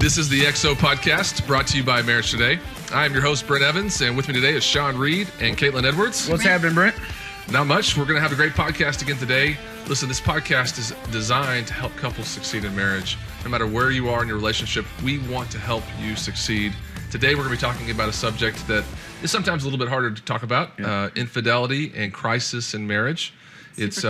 This is the XO Podcast, brought to you by Marriage Today. I am your host, Brent Evans, and with me today is Sean Reed and Caitlin Edwards. What's happening, Brent? Not much. We're going to have a great podcast again today. Listen, this podcast is designed to help couples succeed in marriage. No matter where you are in your relationship, we want to help you succeed. Today, we're going to be talking about a subject that is sometimes a little bit harder to talk about, infidelity and crisis in marriage. It's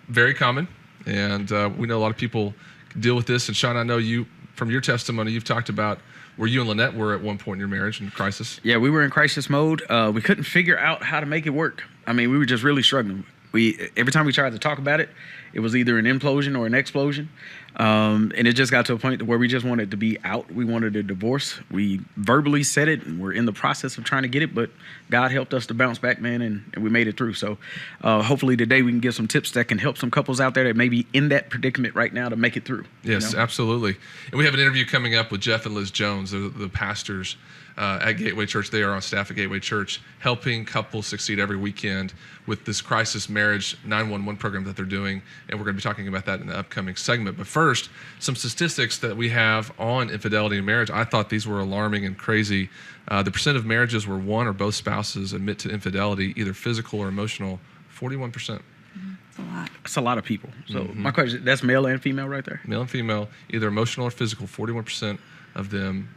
very common, and we know a lot of people deal with this. And Sean, I know you, from your testimony, you've talked about where you and Lynette were at one point in your marriage in crisis. Yeah, we were in crisis mode. We couldn't figure out how to make it work. I mean, we were just really struggling. Every time we tried to talk about it, it was either an implosion or an explosion. And it just got to a point where we just wanted to be out. We wanted a divorce. We verbally said it, and we're in the process of trying to get it, but God helped us to bounce back, man, and we made it through. So hopefully today we can give some tips that can help some couples out there that may be in that predicament right now to make it through. Yes, absolutely. And we have an interview coming up with Jeff and Liz Jones, the pastors at Gateway Church. They are on staff at Gateway Church, helping couples succeed every weekend with this crisis marriage 911 program that they're doing. And we're going to be talking about that in the upcoming segment. But first, some statistics that we have on infidelity in marriage. I thought these were alarming and crazy. The percent of marriages where one or both spouses admit to infidelity, either physical or emotional, 41%. That's a lot. That's a lot of people. So my question, that's male and female right there? Male and female, either emotional or physical, 41% of them.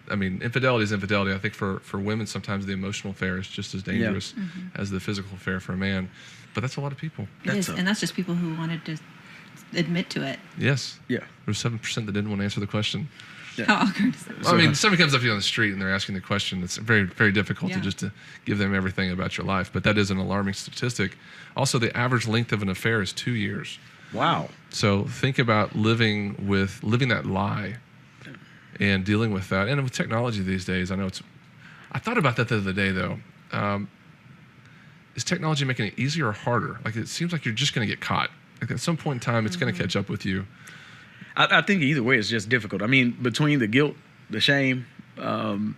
I mean, infidelity is infidelity. I think for women, sometimes the emotional affair is just as dangerous as the physical affair for a man. But that's a lot of people. It is, and that's just people who wanted to admit to it. Yes. Yeah. There's 7% that didn't want to answer the question. Yeah. How awkward is it? Well, I mean, somebody comes up to you on the street and they're asking the question. It's very, very difficult to give them everything about your life. But that is an alarming statistic. Also, the average length of an affair is 2 years. Wow. So think about living that lie and dealing with that. And with technology these days, I thought about that the other day, though. Is technology making it easier or harder? Like, it seems like you're just going to get caught. Like, at some point in time, it's going to catch up with you. I think either way, it's just difficult. I mean, between the guilt, the shame, the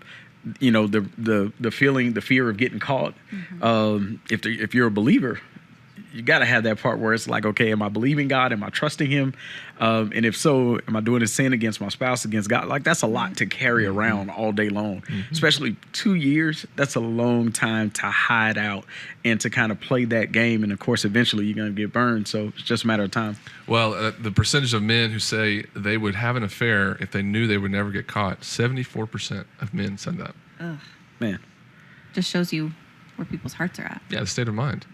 feeling, the fear of getting caught. If you're a believer, you got to have that part where it's like, okay, am I believing God? Am I trusting Him? And if so, am I doing a sin against my spouse, against God? Like, that's a lot to carry around all day long, especially 2 years. That's a long time to hide out and to kind of play that game. And of course, eventually you're going to get burned. So it's just a matter of time. Well, the percentage of men who say they would have an affair if they knew they would never get caught, 74% of men said that. Ugh. Man. Just shows you where people's hearts are at. Yeah, the state of mind.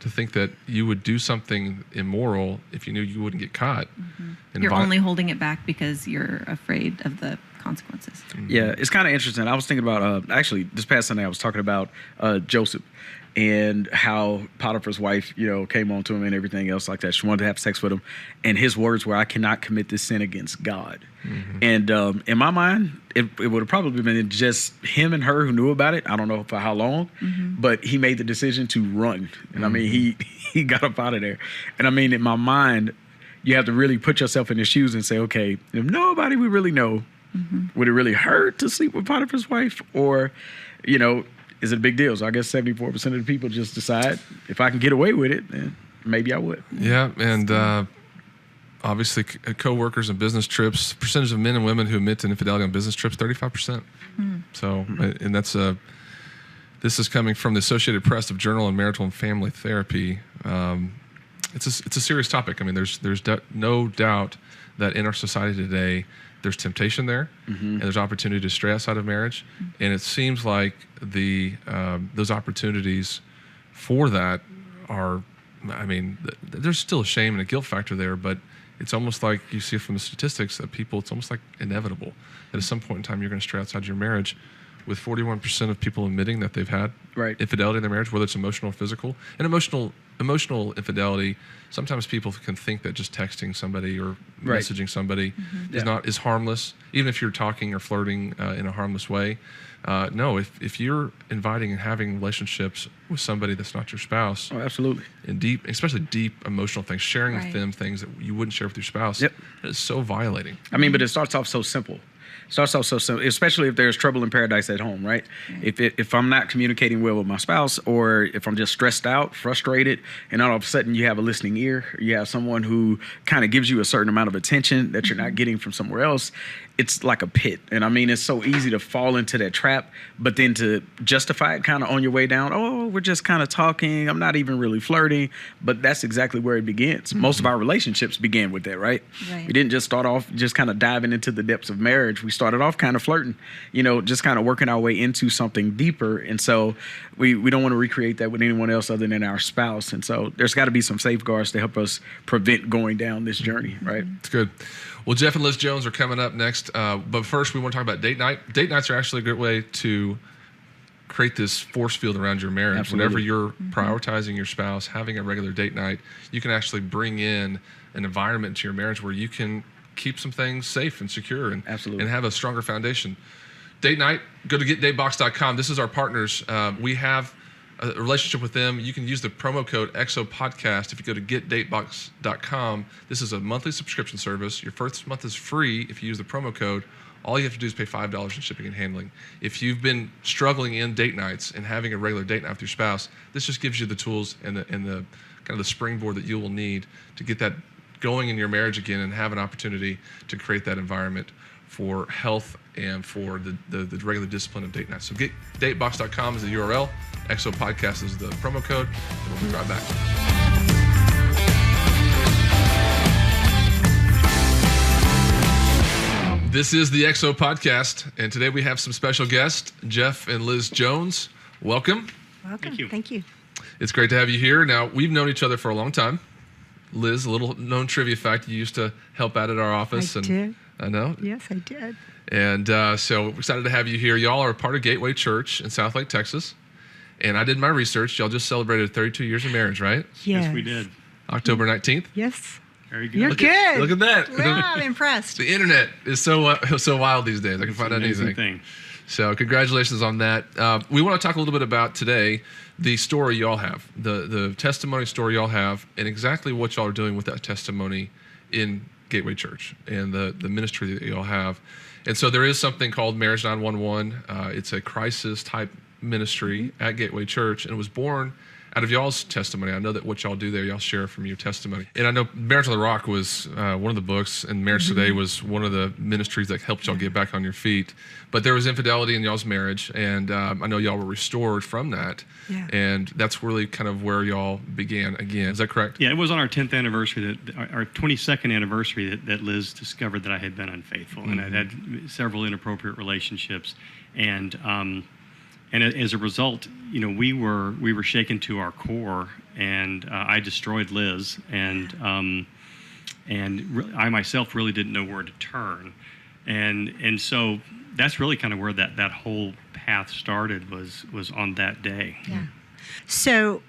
To think that you would do something immoral if you knew you wouldn't get caught. You're only holding it back because you're afraid of the consequences. Yeah, it's kind of interesting. I was thinking about, actually, this past Sunday, I was talking about Joseph and how Potiphar's wife, came on to him and everything else like that. She wanted to have sex with him. And his words were, I cannot commit this sin against God. And in my mind, it would have probably been just him and her who knew about it. I don't know for how long, but he made the decision to run. And I mean, he got up out of there. And I mean, in my mind, you have to really put yourself in his shoes and say, okay, if nobody would really know, would it really hurt to sleep with Potiphar's wife? Or, is it a big deal? So I guess 74% of the people just decide, if I can get away with it, then maybe I would. Yeah, and obviously co-workers and business trips, percentage of men and women who admit to infidelity on business trips, 35%. So, and this is coming from the Associated Press of Journal on Marital and Family Therapy. It's a serious topic. I mean, there's no doubt that in our society today, there's temptation there, and there's opportunity to stray outside of marriage. And it seems like those opportunities for that are, I mean, there's still a shame and a guilt factor there, but it's almost like you see from the statistics that it's almost like inevitable that at some point in time you're going to stray outside your marriage, with 41% of people admitting that they've had infidelity in their marriage, whether it's emotional or physical. And emotional infidelity, sometimes people can think that just texting somebody or messaging somebody is harmless, even if you're talking or flirting in a harmless way. No, if you're inviting and having relationships with somebody that's not your spouse, absolutely, and especially deep emotional things, sharing with them things that you wouldn't share with your spouse, that is so violating. I mean, but it starts off so simple. Starts off so simple, especially if there's trouble in paradise at home, right? If I'm not communicating well with my spouse, or if I'm just stressed out, frustrated, and all of a sudden you have a listening ear, you have someone who kind of gives you a certain amount of attention that you're not getting from somewhere else, it's like a pit. And I mean, it's so easy to fall into that trap, but then to justify it kind of on your way down, oh, we're just kind of talking, I'm not even really flirting, but that's exactly where it begins. Most of our relationships began with that, right? We didn't just start off just kind of diving into the depths of marriage. We started off kind of flirting, just kind of working our way into something deeper. And so we don't want to recreate that with anyone else other than our spouse. And so there's got to be some safeguards to help us prevent going down this journey, right? It's good. Well, Jeff and Liz Jones are coming up next. But first, we want to talk about date night. Date nights are actually a great way to create this force field around your marriage. Absolutely. Whenever you're prioritizing your spouse, having a regular date night, you can actually bring in an environment to your marriage where you can keep some things safe and secure and have a stronger foundation. Date night, go to getdatebox.com. This is our partners. We have a relationship with them. You can use the promo code EXOPODCAST if you go to getdatebox.com. This is a monthly subscription service. Your first month is free if you use the promo code. All you have to do is pay $5 in shipping and handling. If you've been struggling in date nights and having a regular date night with your spouse, this just gives you the tools and the kind of the springboard that you will need to get that going in your marriage again and have an opportunity to create that environment for health and for the regular discipline of date night. So getdatebox.com is the URL. EXO Podcast is the promo code, and we'll be right back. This is the EXO Podcast, and today we have some special guests, Jeff and Liz Jones. Welcome. Thank you. It's great to have you here. Now, we've known each other for a long time. Liz, a little known trivia fact, you used to help out at our office. I did. I know. Yes, I did. And so we're excited to have you here. Y'all are a part of Gateway Church in Southlake, Texas. And I did my research. Y'all just celebrated 32 years of marriage, right? Yes, we did. October 19th? Yes. Very good. You're good. Look at that. Wow, I'm impressed. The internet is so wild these days. I can find out anything. Thing. So congratulations on that. We want to talk a little bit about today the story y'all have, the testimony story y'all have, and exactly what y'all are doing with that testimony in Gateway Church and the ministry that y'all have. And so there is something called Marriage 911. It's a crisis type ministry at Gateway Church, and it was born out of y'all's testimony. I know that what y'all do there, y'all share from your testimony. And I know Marriage on the Rock was one of the books, and Marriage Today was one of the ministries that helped y'all get back on your feet. But there was infidelity in y'all's marriage, and I know y'all were restored from that. Yeah. And that's really kind of where y'all began again. Is that correct? Yeah, it was on our 10th anniversary, our 22nd anniversary that Liz discovered that I had been unfaithful, and I'd had several inappropriate relationships. And as a result, we were shaken to our core, and I destroyed Liz, and I myself really didn't know where to turn, and so that's really kind of where that whole path started was on that day. Yeah. So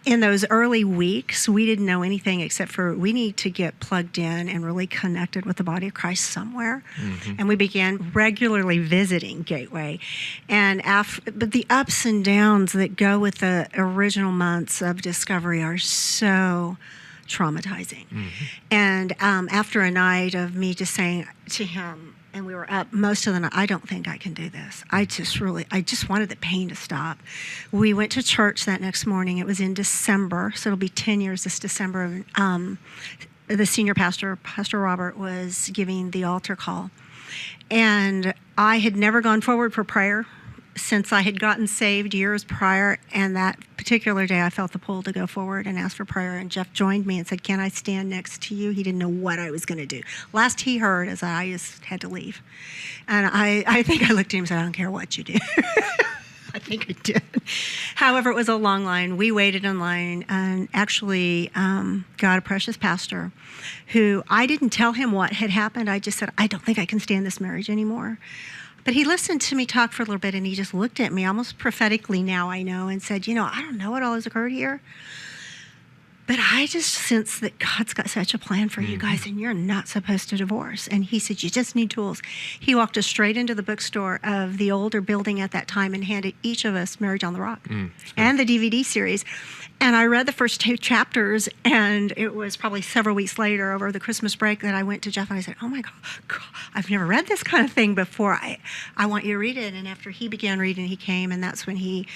in those early weeks, we didn't know anything except for we need to get plugged in and really connected with the body of Christ somewhere. And we began regularly visiting Gateway. And but the ups and downs that go with the original months of discovery are so traumatizing. And after a night of me just saying to him, and we were up most of the night, I don't think I can do this. I just wanted the pain to stop. We went to church that next morning. It was in December, so it'll be 10 years this December. The senior pastor, Pastor Robert, was giving the altar call. And I had never gone forward for prayer since I had gotten saved years prior, and that particular day I felt the pull to go forward and ask for prayer, and Jeff joined me and said, "Can I stand next to you?" He didn't know what I was going to do. Last he heard is I just had to leave. And I think I looked at him and said, "I don't care what you do." I think I did. However, it was a long line. We waited in line and actually got a precious pastor who I didn't tell him what had happened. I just said, "I don't think I can stand this marriage anymore." But he listened to me talk for a little bit, and he just looked at me almost prophetically now, I know, and said, "I don't know what all has occurred here, But I just sense that God's got such a plan for you guys, and you're not supposed to divorce. And he said, you just need tools. He walked us straight into the bookstore of the older building at that time and handed each of us Marriage on the Rock and the DVD series. And I read the first 2 chapters, and it was probably several weeks later over the Christmas break that I went to Jeff and I said, oh my God, I've never read this kind of thing before. I want you to read it. And after he began reading, he came, and that's when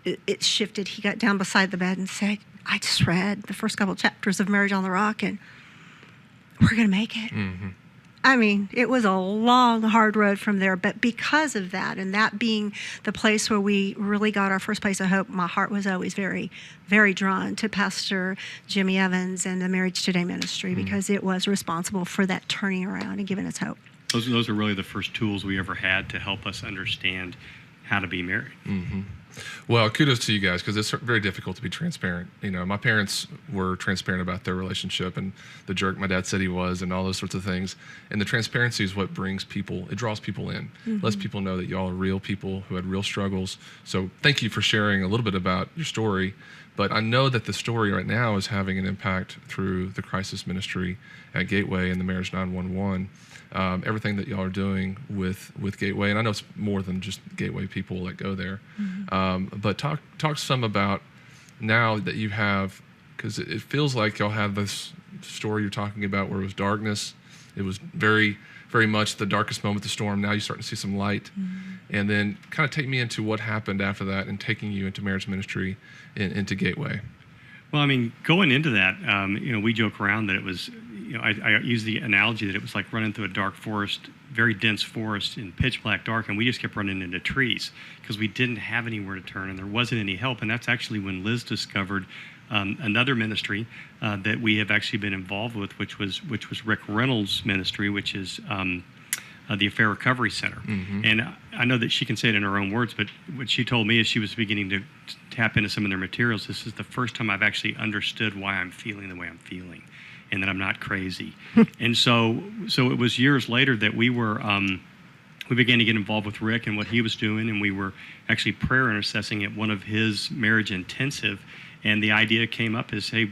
it shifted. He got down beside the bed and said, I just read the first couple chapters of Marriage on the Rock, and we're going to make it. I mean, it was a long, hard road from there, but because of that, and that being the place where we really got our first place of hope, my heart was always very, very drawn to Pastor Jimmy Evans and the Marriage Today ministry, because it was responsible for that turning around and giving us hope. Those are really the first tools we ever had to help us understand how to be married. Well, kudos to you guys, because it's very difficult to be transparent. You know, my parents were transparent about their relationship and the jerk my dad said he was and all those sorts of things. And the transparency is what brings people, it draws people in. Lets people know that y'all are real people who had real struggles. So thank you for sharing a little bit about your story. But I know that the story right now is having an impact through the crisis ministry at Gateway and the Marriage 911. Everything that y'all are doing with Gateway, and I know it's more than just Gateway people that go there, but talk some about now that you have, because it feels like y'all have this story you're talking about where it was darkness. It was very, very much the darkest moment of the storm. Now you're starting to see some light. And then kind of take me into what happened after that and taking you into marriage ministry into Gateway. Well, I mean, going into that, we joke around that it was, I use the analogy that it was like running through a dark forest, very dense forest in pitch black dark, and we just kept running into trees because we didn't have anywhere to turn and there wasn't any help. And that's actually when Liz discovered another ministry that we have actually been involved with, which was Rick Reynolds' ministry, which is the Affair Recovery Center. And I know that she can say it in her own words, but what she told me as she was beginning to tap into some of their materials, this is the first time I've actually understood why I'm feeling the way I'm feeling and that I'm not crazy. And so it was years later that we began to get involved with Rick and what he was doing, and we were actually prayer intercessing at one of his marriage intensive, and the idea came up as, hey,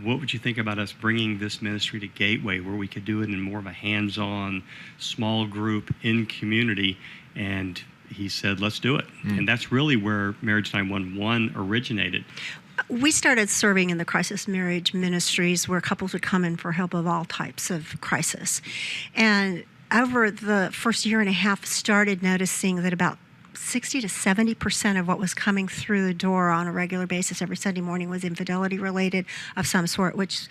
what would you think about us bringing this ministry to Gateway where we could do it in more of a hands-on, small group in community? And he said, let's do it. And that's really where Marriage 911 originated. We started serving in the crisis marriage ministries where couples would come in for help of all types of crisis. And over the first year and a half, started noticing that about 60 to 70% of what was coming through the door on a regular basis every Sunday morning was infidelity related of some sort, which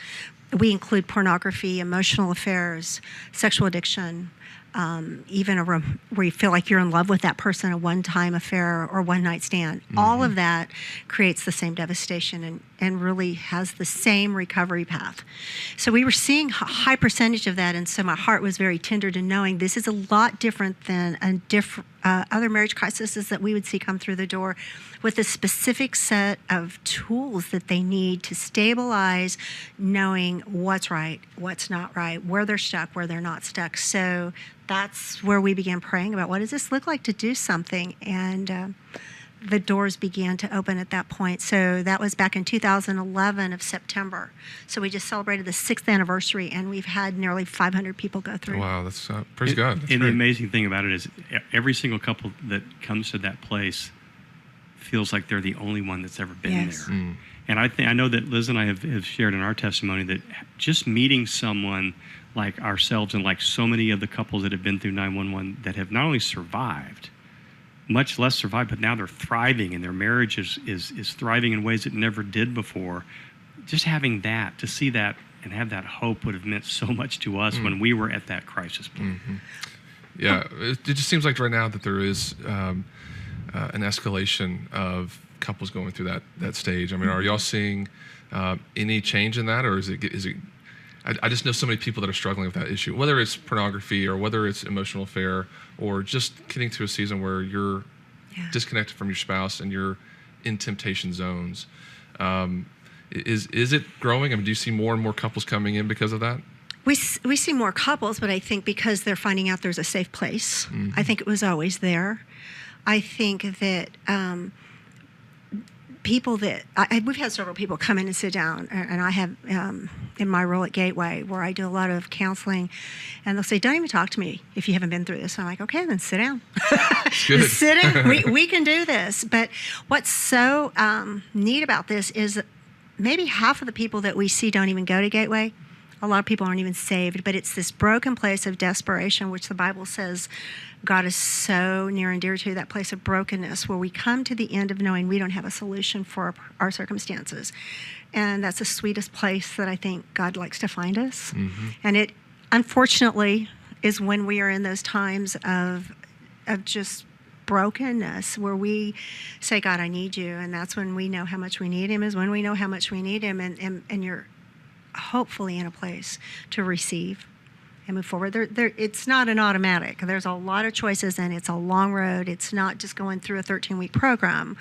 we include pornography, emotional affairs, sexual addiction, even where you feel like you're in love with that person, a one-time affair or one-night stand. All of that creates the same devastation and really has the same recovery path. So we were seeing a high percentage of that, and so my heart was very tender to knowing this is a lot different than other marriage crises that we would see come through the door, with a specific set of tools that they need to stabilize knowing what's right, what's not right, where they're stuck, where they're not stuck. So that's where we began praying about what does this look like to do something, and the doors began to open at that point. So that was back in 2011 of September. So we just celebrated the 6th anniversary, and we've had nearly 500 people go through. Wow, that's praise God. That's and great. the amazing thing about it is every single couple that comes to that place feels like they're the only one that's ever been there. And I know that Liz and I have shared in our testimony that just meeting someone like ourselves and like so many of the couples that have been through 911 that have not only survived, much less survived, but now they're thriving and their marriage is thriving in ways it never did before. Just having that, to see that and have that hope would have meant so much to us when we were at that crisis point. Yeah, it just seems like right now that there is an escalation of couples going through that stage. I mean, are y'all seeing any change in that, or is it? I just know so many people that are struggling with that issue, whether it's pornography or whether it's emotional affair or just getting to a season where you're disconnected from your spouse and you're in temptation zones. Is it growing? I mean, do you see more and more couples coming in because of that? We see more couples, but I think because they're finding out there's a safe place. I think it was always there. I think that people that we've had several people come in and sit down, and I have in my role at Gateway where I do a lot of counseling, and they'll say, "Don't even talk to me if you haven't been through this." And I'm like, "Okay, then sit down." Good. Sit down. We can do this. But what's so neat about this is that maybe half of the people that we see don't even go to Gateway. A lot of people aren't even saved, but it's this broken place of desperation, which the Bible says God is so near and dear to, that place of brokenness where we come to the end of knowing we don't have a solution for our circumstances. And that's the sweetest place that I think God likes to find us. Mm-hmm. And it, unfortunately, is when we are in those times of just brokenness where we say, God, I need you. And that's when we know how much we need him, is when we know how much we need him. And you're hopefully in a place to receive and move forward. It's not an automatic. There's a lot of choices, and it's a long road. It's not just going through a 13-week program.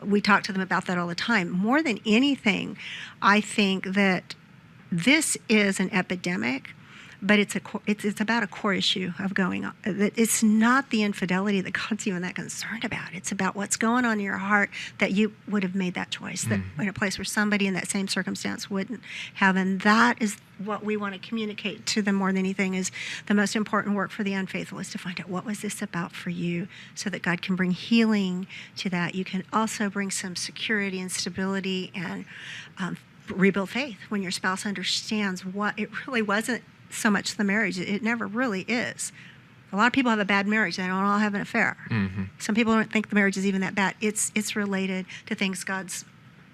We talk to them about that all the time. More than anything, I think that this is an epidemic, but it's about a core issue of going on. It's not the infidelity that God's even that concerned about. It's about what's going on in your heart that you would have made that choice, that in a place where somebody in that same circumstance wouldn't have. And that is what we want to communicate to them more than anything. Is the most important work for the unfaithful is to find out, what was this about for you, so that God can bring healing to that. You can also bring some security and stability and rebuild faith when your spouse understands what it really wasn't so much the marriage. It never really is. A lot of people have a bad marriage. They don't all have an affair. Mm-hmm. Some people don't think the marriage is even that bad. It's related to things God's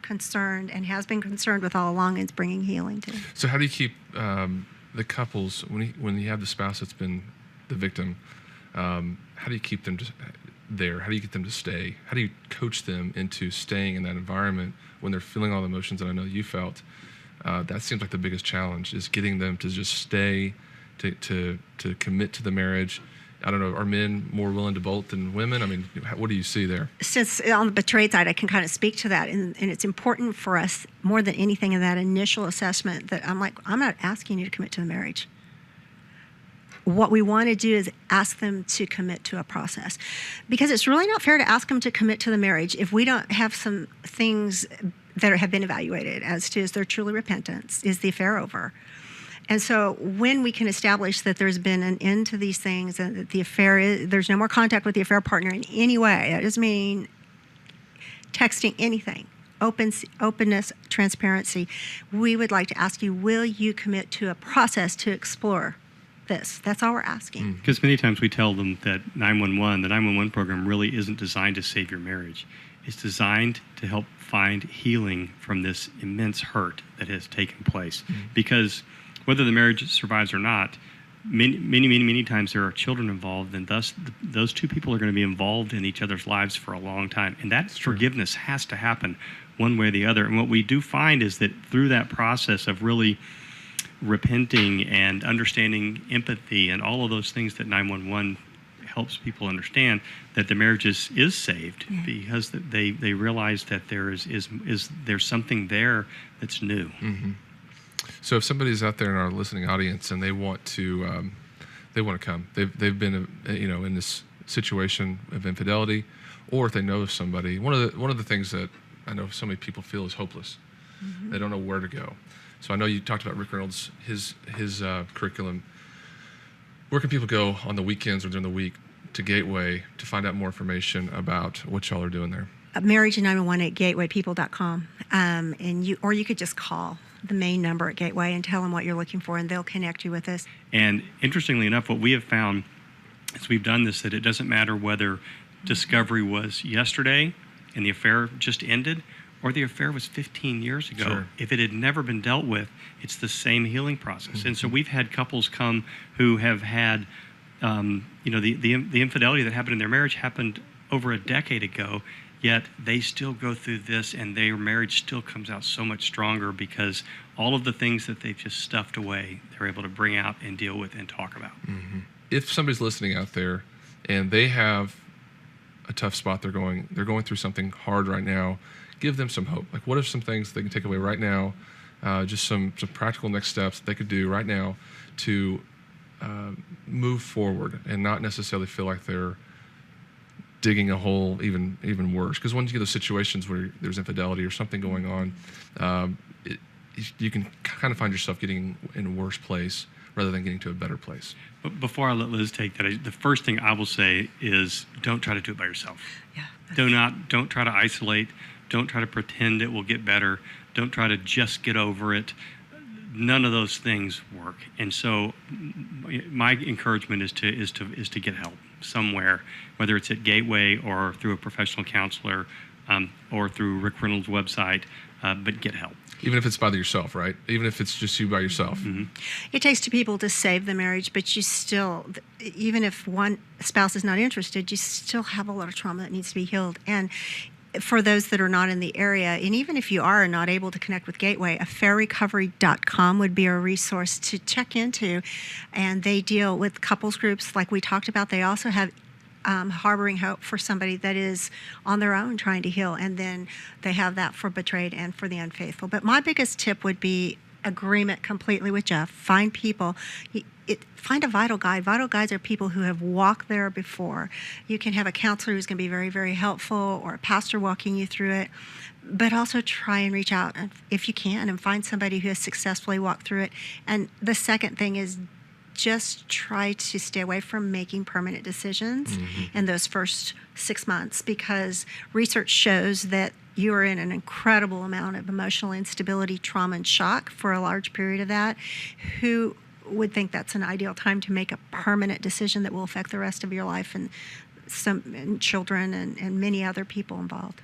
concerned and has been concerned with all along, and it's bringing healing to. So how do you keep the couples, when you have the spouse that's been the victim, how do you keep them there? How do you get them to stay? How do you coach them into staying in that environment when they're feeling all the emotions that I know you felt? That seems like the biggest challenge, is getting them to just stay, to commit to the marriage. I don't know, are men more willing to bolt than women? I mean, what do you see there? Since on the betrayed side, I can kind of speak to that. And it's important for us, more than anything, in that initial assessment, that I'm not asking you to commit to the marriage. What we want to do is ask them to commit to a process. Because it's really not fair to ask them to commit to the marriage if we don't have some things that have been evaluated as to, is there truly repentance? Is the affair over? And so when we can establish that there's been an end to these things, and that the affair there's no more contact with the affair partner in any way, that doesn't mean texting, anything, openness, transparency, we would like to ask you, will you commit to a process to explore this? That's all we're asking. Because many times we tell them that the 911 program really isn't designed to save your marriage. It's designed to help find healing from this immense hurt that has taken place. Mm-hmm. Because whether the marriage survives or not, many times there are children involved, and thus those two people are going to be involved in each other's lives for a long time. And that forgiveness has to happen one way or the other. And what we do find is that through that process of really repenting and understanding empathy and all of those things that 911 helps people understand, that the marriage is saved, because they realize that there's something there that's new. Mm-hmm. So if somebody's out there in our listening audience and they want to come, they've been in this situation of infidelity, or if they know somebody, one of the things that I know so many people feel is hopeless. Mm-hmm. They don't know where to go. So I know you talked about Rick Reynolds, his curriculum. Where can people go on the weekends or during the week to Gateway to find out more information about what y'all are doing there? Marriage 911 at gatewaypeople.com. And you could just call the main number at Gateway and tell them what you're looking for, and they'll connect you with us. And interestingly enough, what we have found as we've done this, that it doesn't matter whether discovery was yesterday and the affair just ended, or the affair was 15 years ago. Sure. If it had never been dealt with, it's the same healing process. Mm-hmm. And so we've had couples come who have had, the infidelity that happened in their marriage happened over a decade ago, yet they still go through this, and their marriage still comes out so much stronger because all of the things that they've just stuffed away, they're able to bring out and deal with and talk about. Mm-hmm. If somebody's listening out there and they have a tough spot, they're going through something hard right now, give them some hope. Like, what are some things they can take away right now, just some practical next steps they could do right now to move forward and not necessarily feel like they're digging a hole even worse. Because once you get those situations where there's infidelity or something going on, you can kind of find yourself getting in a worse place rather than getting to a better place. But before I let Liz take that, the first thing I will say is don't try to do it by yourself. Yeah. Don't try to isolate. Don't try to pretend it will get better. Don't try to just get over it. None of those things work. And so my encouragement is to get help somewhere, whether it's at Gateway or through a professional counselor or through Rick Reynolds' website, but get help. Even if it's by yourself, right? Even if it's just you by yourself. Mm-hmm. It takes two people to save the marriage, but you still, even if one spouse is not interested, you still have a lot of trauma that needs to be healed. And for those that are not in the area, and even if you are not able to connect with Gateway, affairrecovery.com would be a resource to check into. And they deal with couples groups like we talked about. They also have harboring hope for somebody that is on their own trying to heal. And then they have that for betrayed and for the unfaithful. But my biggest tip would be agreement completely with Jeff. Find people. Find a vital guide. Vital guides are people who have walked there before. You can have a counselor who's going to be very, very helpful, or a pastor walking you through it. But also try and reach out if you can and find somebody who has successfully walked through it. And the second thing is just try to stay away from making permanent decisions in those first 6 months, because research shows that you are in an incredible amount of emotional instability, trauma, and shock for a large period of that. Who would think that's an ideal time to make a permanent decision that will affect the rest of your life and children and many other people involved?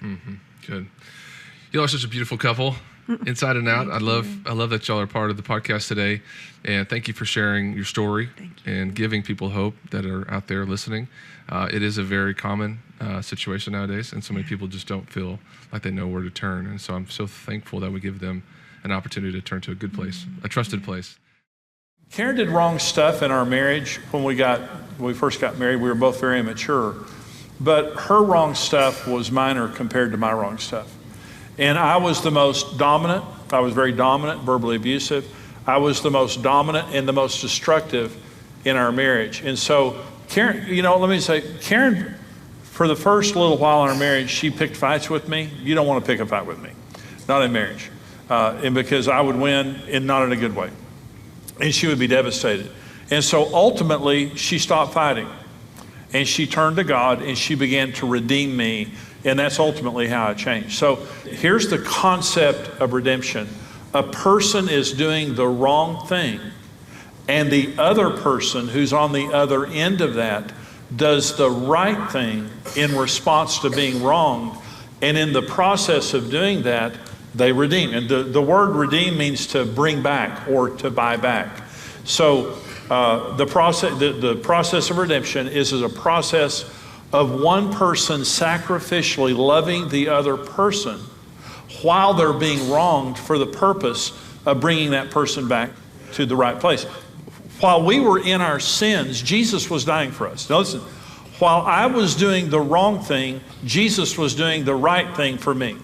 Good. Y'all are such a beautiful couple, inside and out. I love that y'all are part of the podcast today, and thank you for sharing your story and giving people hope that are out there listening. It is a very common situation nowadays, and so many people just don't feel like they know where to turn. And so I'm so thankful that we give them an opportunity to turn to a good place, a trusted place. Karen did wrong stuff in our marriage when we first got married. We were both very immature, but her wrong stuff was minor compared to my wrong stuff. And I was the most dominant. I was very dominant, verbally abusive. I was the most dominant and the most destructive in our marriage. And so Karen, let me say, Karen, for the first little while in our marriage, she picked fights with me. You don't want to pick a fight with me, not in marriage. And because I would win, and not in a good way. And she would be devastated. And so ultimately, she stopped fighting. And she turned to God, and she began to redeem me. And that's ultimately how I changed. So here's the concept of redemption. A person is doing the wrong thing, and the other person who's on the other end of that does the right thing in response to being wronged. And in the process of doing that, they redeem. And the word redeem means to bring back or to buy back. So the process of redemption is a process of one person sacrificially loving the other person while they're being wronged for the purpose of bringing that person back to the right place. While we were in our sins, Jesus was dying for us. Now listen, while I was doing the wrong thing, Jesus was doing the right thing for me.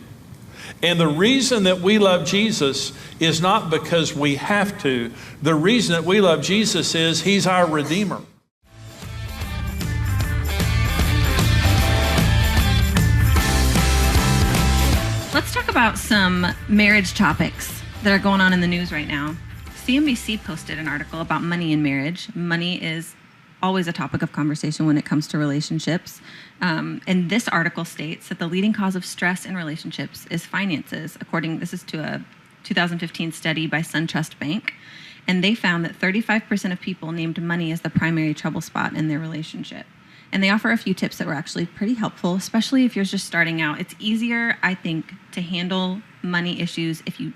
And the reason that we love Jesus is not because we have to. The reason that we love Jesus is He's our Redeemer. Let's talk about some marriage topics that are going on in the news right now. CNBC posted an article about money in marriage. Money is always a topic of conversation when it comes to relationships. And this article states that the leading cause of stress in relationships is finances. This is to a 2015 study by SunTrust Bank. And they found that 35% of people named money as the primary trouble spot in their relationship. And they offer a few tips that were actually pretty helpful, especially if you're just starting out. It's easier, I think, to handle money issues if you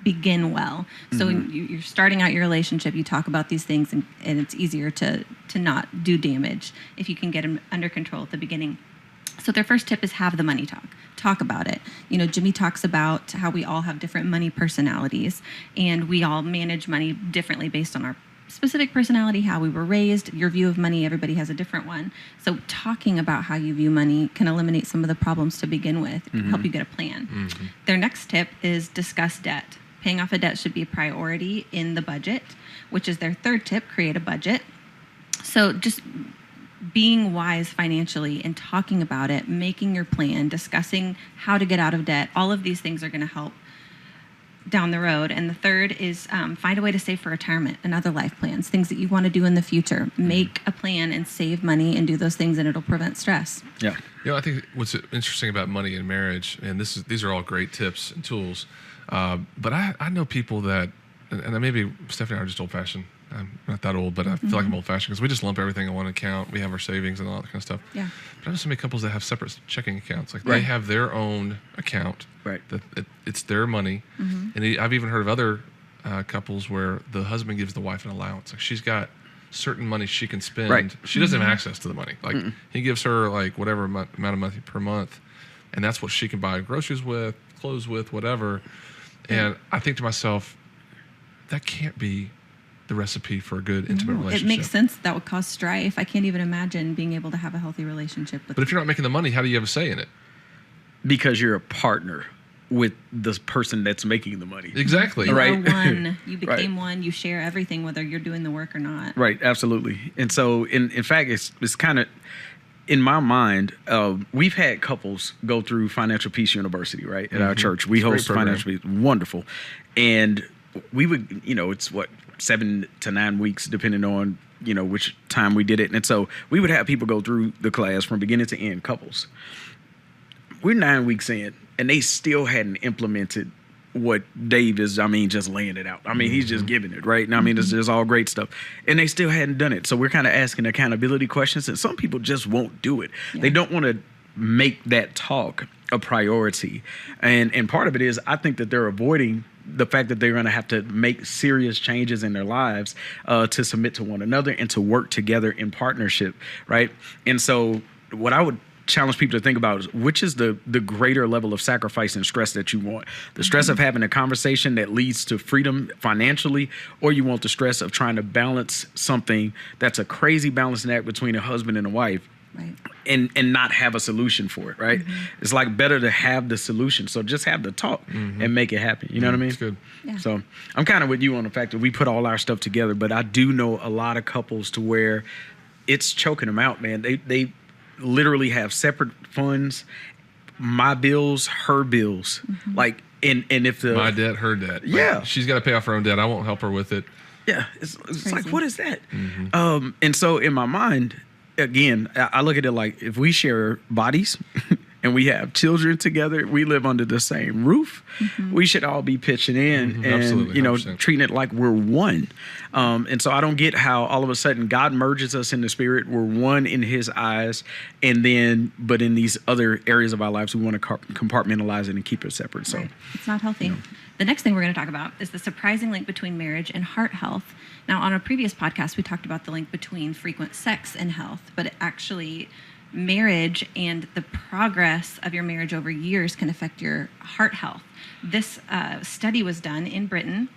begin well. So when you're starting out your relationship, you talk about these things, and it's easier to not do damage if you can get them under control at the beginning. So their first tip is have the money talk. Talk about it. Jimmy talks about how we all have different money personalities, and we all manage money differently based on our specific personality, how we were raised, your view of money. Everybody has a different one. So talking about how you view money can eliminate some of the problems to begin with, help you get a plan. Their next tip is discuss debt. Paying off a debt should be a priority in the budget, which is their third tip, create a budget. So just being wise financially and talking about it, making your plan, discussing how to get out of debt, all of these things are going to help down the road. And the third is find a way to save for retirement and other life plans, things that you want to do in the future. Make a plan and save money and do those things, and it'll prevent stress. Yeah. I think what's interesting about money in marriage, and these are all great tips and tools, but I know people that, and maybe Stephanie and I are just old-fashioned. I'm not that old, but I feel like I'm old-fashioned because we just lump everything in one account. We have our savings and all that kind of stuff. Yeah. But I know so many couples that have separate checking accounts. Like they have their own account. Right. That it's their money. And I've even heard of other couples where the husband gives the wife an allowance. Like she's got certain money she can spend. Right. She doesn't have access to the money. Like he gives her like whatever amount of money per month, and that's what she can buy groceries with, clothes with, whatever. And I think to myself, that can't be the recipe for a good intimate relationship. It makes sense that would cause strife. I can't even imagine being able to have a healthy relationship with. But if you're not making the money, how do you have a say in it? Because you're a partner with the person that's making the money. Exactly. You Right. are one. You Right. became one. You share everything, whether you're doing the work or not. Right, absolutely. And so, in fact, it's kind of, in my mind, we've had couples go through Financial Peace University, right, at our church. We host Financial Peace. Wonderful. And we would, it's 7 to 9 weeks, depending on, which time we did it. And so we would have people go through the class from beginning to end, couples. We're 9 weeks in, and they still hadn't implemented what Dave is, just laying it out. He's just giving it, right? And it's just all great stuff. And they still hadn't done it. So we're kind of asking accountability questions, and some people just won't do it. Yeah. They don't want to make that talk a priority. And part of it is, I think that they're avoiding the fact that they're going to have to make serious changes in their lives to submit to one another and to work together in partnership, right? And so what I would challenge people to think about is, which is the greater level of sacrifice and stress that you want? The stress of having a conversation that leads to freedom financially, or you want the stress of trying to balance something that's a crazy balancing act between a husband and a wife, right, and not have a solution for it, right? It's like better to have the solution. So just have the talk and make it happen. You know what I mean? That's good. Yeah. So I'm kind of with you on the fact that we put all our stuff together, but I do know a lot of couples to where it's choking them out, man. They literally have separate funds, my bills, her bills. Like, and if the my debt, her debt. Yeah. Like, she's got to pay off her own debt. I won't help her with it. Yeah, it's like, what is that? And so in my mind, again, I look at it like, if we share bodies and we have children together, we live under the same roof, we should all be pitching in and, Absolutely, 100%. treating it like we're one. And so I don't get how all of a sudden God merges us in the spirit. We're one in his eyes. And then, but in these other areas of our lives, we want to compartmentalize it and keep it separate. So it's not healthy. The next thing we're going to talk about is the surprising link between marriage and heart health. Now, on a previous podcast, we talked about the link between frequent sex and health, but actually marriage and the progress of your marriage over years can affect your heart health. This study was done in Britain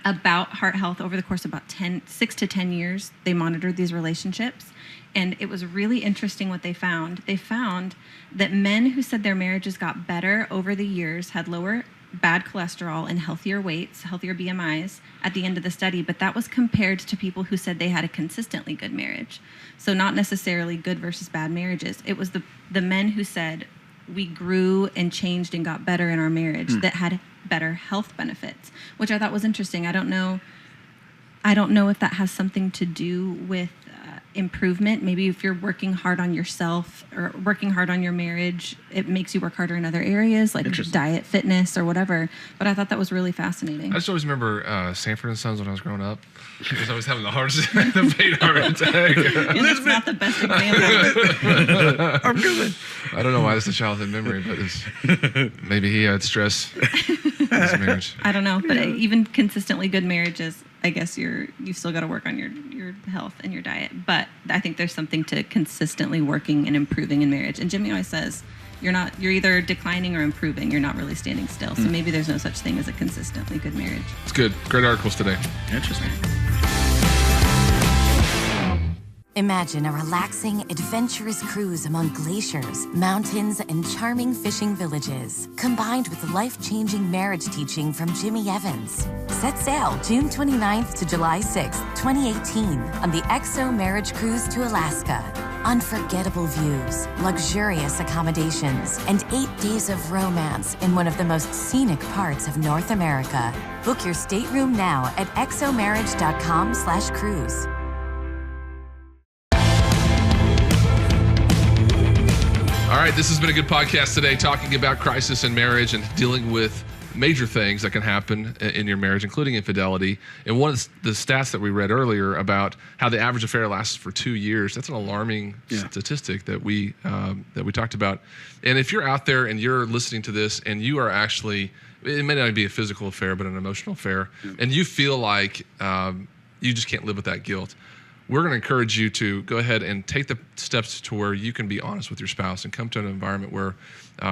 about heart health over the course of about 6 to 10 years. They monitored these relationships, and it was really interesting what they found. They found that men who said their marriages got better over the years had lower bad cholesterol and healthier weights, healthier BMIs at the end of the study, but that was compared to people who said they had a consistently good marriage. So not necessarily good versus bad marriages. It was the men who said we grew and changed and got better in our marriage that had better health benefits, which I thought was interesting. I don't know if that has something to do with improvement. Maybe if you're working hard on yourself or working hard on your marriage, it makes you work harder in other areas like diet, fitness, or whatever. But I thought that was really fascinating. I just always remember Sanford and Sons when I was growing up. I was always having the faint heart attack. That's not the best example. I'm good. I don't know why it's a childhood memory, but maybe he had stress in his marriage. I don't know, but even consistently good marriages, I guess you've still got to work on your health and your diet. But I think there's something to consistently working and improving in marriage. And Jimmy always says, you're either declining or improving. You're not really standing still. So maybe there's no such thing as a consistently good marriage. It's good. Great articles today. Interesting. Imagine a relaxing, adventurous cruise among glaciers, mountains, and charming fishing villages, combined with life-changing marriage teaching from Jimmy Evans. Set sail June 29th to July 6th, 2018 on the XO Marriage Cruise to Alaska. Unforgettable views, luxurious accommodations, and 8 days of romance in one of the most scenic parts of North America. Book your stateroom now at xomarriage.com/cruise. All right, this has been a good podcast today, talking about crisis in marriage and dealing with major things that can happen in your marriage, including infidelity. And one of the stats that we read earlier about how the average affair lasts for 2 years, that's an alarming statistic that we talked about. And if you're out there and you're listening to this and you are actually, it may not be a physical affair, but an emotional affair, and you feel like you just can't live with that guilt, we're going to encourage you to go ahead and take the steps to where you can be honest with your spouse and come to an environment where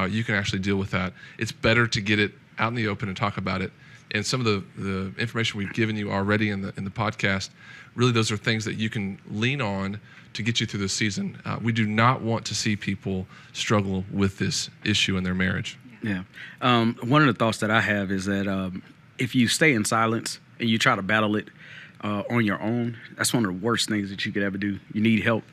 you can actually deal with that. It's better to get it out in the open and talk about it. And some of the information we've given you already in the podcast, really those are things that you can lean on to get you through this season. We do not want to see people struggle with this issue in their marriage. Yeah. One of the thoughts that I have is that if you stay in silence and you try to battle it on your own, that's one of the worst things that you could ever do. You need help.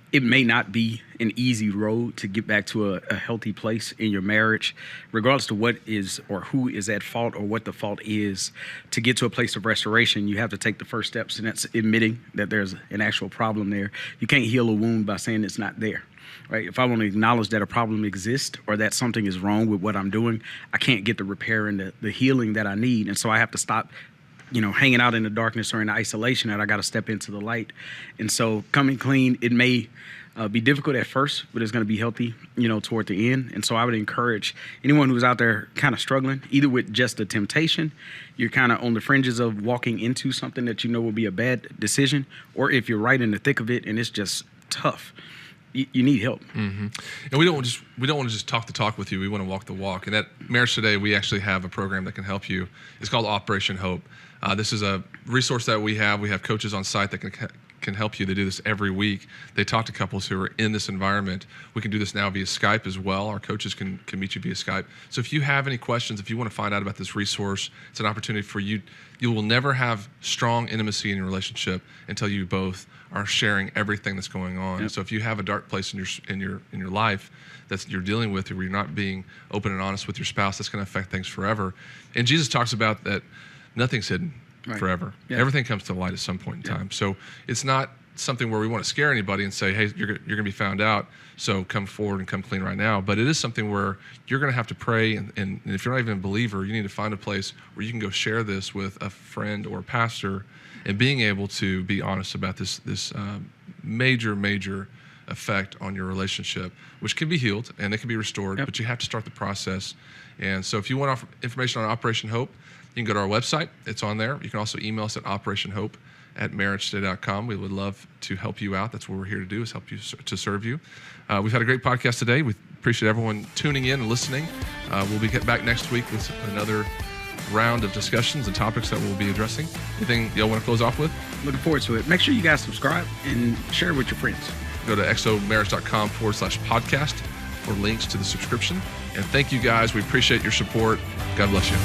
It may not be an easy road to get back to a healthy place in your marriage, regardless to what is or who is at fault or what the fault is. To get to a place of restoration, you have to take the first steps, and that's admitting that there's an actual problem there. You can't heal a wound by saying it's not there. Right? If I want to acknowledge that a problem exists or that something is wrong with what I'm doing, I can't get the repair and the healing that I need. And so I have to stop hanging out in the darkness or in the isolation, and I got to step into the light. And so coming clean, it may be difficult at first, but it's going to be healthy, toward the end. And so I would encourage anyone who's out there kind of struggling, either with just the temptation, you're kind of on the fringes of walking into something that will be a bad decision, or if you're right in the thick of it and it's just tough. You need help. Mm-hmm. And we don't want to just talk the talk with you. We want to walk the walk. And at Marriage Today, we actually have a program that can help you. It's called Operation Hope. This is a resource that we have. We have coaches on site that can help you. They do this every week. They talk to couples who are in this environment. We can do this now via Skype as well. Our coaches can meet you via Skype. So if you have any questions, if you want to find out about this resource, it's an opportunity for you. You will never have strong intimacy in your relationship until you both are sharing everything that's going on. Yep. So if you have a dark place in your life that you're dealing with, or you're not being open and honest with your spouse, that's going to affect things forever. And Jesus talks about that nothing's hidden forever. Yeah. Everything comes to light at some point in time. So it's not something where we want to scare anybody and say, hey, you're going to be found out, so come forward and come clean right now. But it is something where you're going to have to pray, and if you're not even a believer, you need to find a place where you can go share this with a friend or a pastor, and being able to be honest about this major effect on your relationship, which can be healed and it can be restored, but you have to start the process. And so if you want information on Operation Hope, you can go to our website. It's on there. You can also email us at operationhope@marriagetoday.com. We would love to help you out. That's what we're here to do, is help you to serve you. We've had a great podcast today. We appreciate everyone tuning in and listening. We'll be back next week with another round of discussions and topics that we'll be addressing. Anything y'all want to close off with? Looking forward to it. Make sure you guys subscribe and share it with your friends. Go to xomarriage.com/podcast for links to the subscription. And thank you guys. We appreciate your support. God bless you.